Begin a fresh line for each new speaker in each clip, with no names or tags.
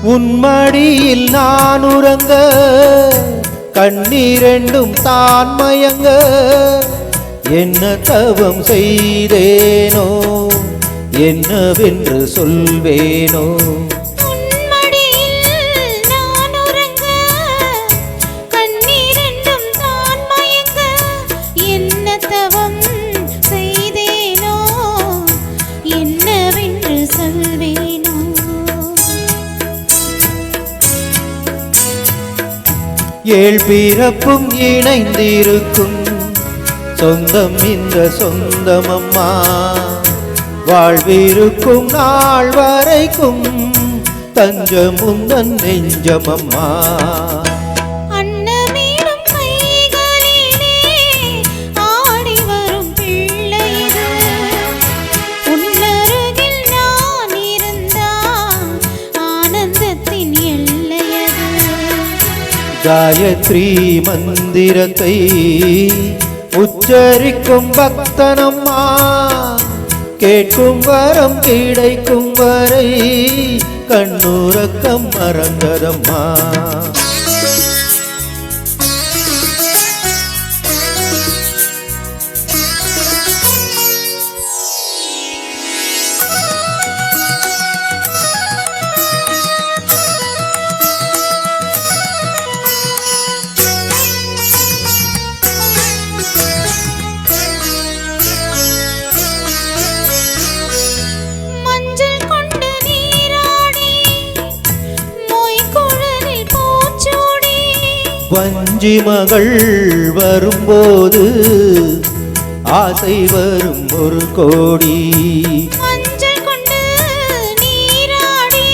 உன்மடியில் நான் உறங்க கண்ணீரெண்டும் தான் மயங்க என்ன தவம் செய்தேனோ என்னவென்று சொல்வேனோ ஏழ் பிறப்பும் இணைந்திருக்கும் சொந்தம் இந்த சொந்தமம்மா வாழ்விருக்கும் நாள் வரைக்கும் தஞ்சம் உந்தன் நெஞ்சமம்மா காயத்ரி மந்திரத்தை உச்சரிக்கும் பக்தனம்மா கேட்கும் வரம் கிடைக்கும் வரை கண்ணுறக்கம் மறந்ததம்மா வஞ்சி மகள் வரும்போது ஆசை வரும் ஒரு கோடி
மஞ்சள் கொண்டு நீராடி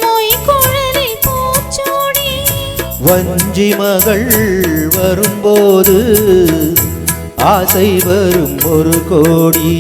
மொய் குழலில் பூச்சூடி
வஞ்சி மகள் வரும்போது ஆசை வரும் ஒரு கோடி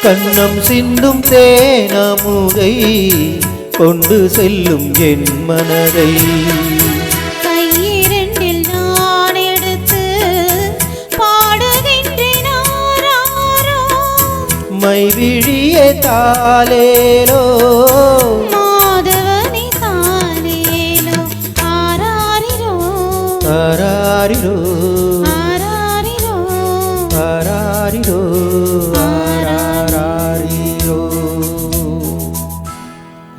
கண்ணம் சிந்தும் தேனமுதை கொண்டு செல்லும் என் மனதை
கையிரண்டில் நான் எடுத்து பாடுகின்றேன்
மைவிழியே தாலேலோ
மாதவனே தாலேலோ ஆராரிரோ
ஆராரிரோ
ஆராரிரோ
ஆராரிரோ